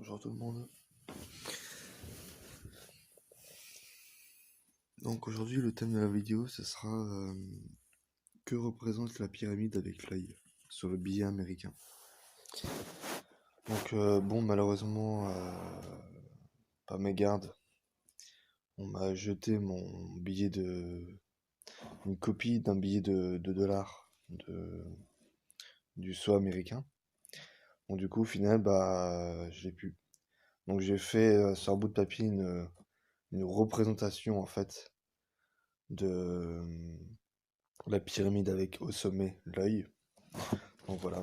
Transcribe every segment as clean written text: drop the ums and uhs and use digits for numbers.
Bonjour tout le monde. Donc aujourd'hui le thème de la vidéo ce sera que représente la pyramide avec l'œil sur le billet américain. Donc bon malheureusement par mégarde on m'a jeté une copie d'un billet de $2 du sceau américain. Donc du coup au final je l'ai plus. Donc j'ai fait sur un bout de papier une représentation en fait de la pyramide avec au sommet l'œil. Donc voilà.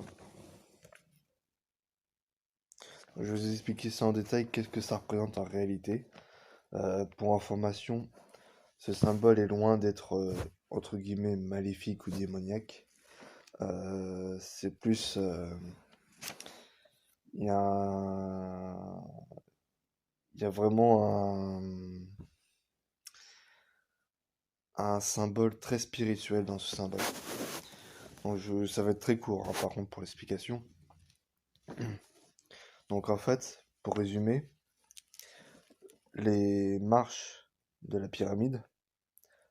Je vais vous expliquer ça en détail, qu'est-ce que ça représente en réalité. Pour information, ce symbole est loin d'être entre guillemets maléfique ou démoniaque. C'est plus... Il y a vraiment un symbole très spirituel dans ce symbole. Donc ça va être très court hein, par contre pour l'explication. Donc en fait, pour résumer, les marches de la pyramide,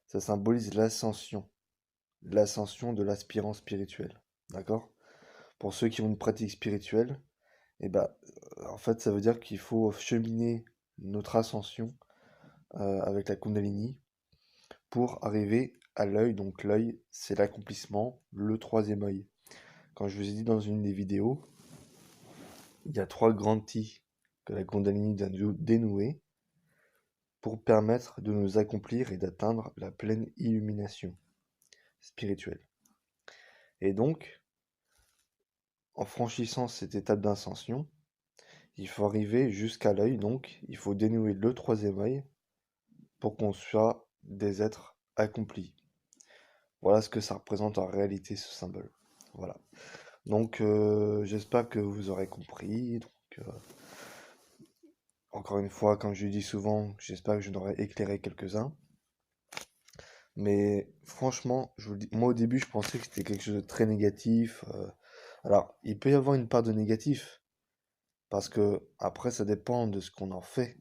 ça symbolise l'ascension de l'aspirant spirituel. D'accord? Pour ceux qui ont une pratique spirituelle, en fait, ça veut dire qu'il faut cheminer notre ascension avec la Kundalini pour arriver à l'œil. Donc l'œil, c'est l'accomplissement, le troisième œil. Quand je vous ai dit dans une des vidéos, il y a 3 grandes tiges que la Kundalini vient dénouer pour permettre de nous accomplir et d'atteindre la pleine illumination spirituelle. Et donc, en franchissant cette étape d'ascension, il faut arriver jusqu'à l'œil, donc il faut dénouer le troisième œil pour qu'on soit des êtres accomplis. Voilà ce que ça représente en réalité ce symbole. Voilà. Donc j'espère que vous aurez compris. Donc, encore une fois, comme je le dis souvent, j'espère que je n'aurai éclairé quelques-uns. Mais franchement, je vous le dis, moi au début je pensais que c'était quelque chose de très négatif. Alors, il peut y avoir une part de négatif, parce que après ça dépend de ce qu'on en fait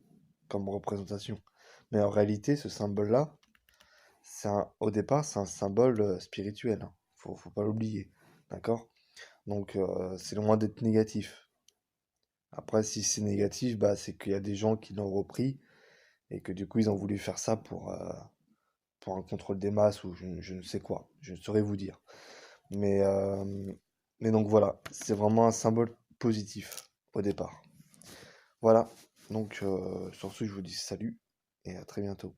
comme représentation. Mais en réalité, ce symbole-là, au départ, c'est un symbole spirituel, hein. Faut pas l'oublier. D'accord? Donc, c'est loin d'être négatif. Après, si c'est négatif, c'est qu'il y a des gens qui l'ont repris et que du coup, ils ont voulu faire ça pour un contrôle des masses ou je ne sais quoi. Je ne saurais vous dire. Mais, euh, mais donc voilà, c'est vraiment un symbole positif au départ. Voilà. Donc, sur ce, je vous dis salut et à très bientôt.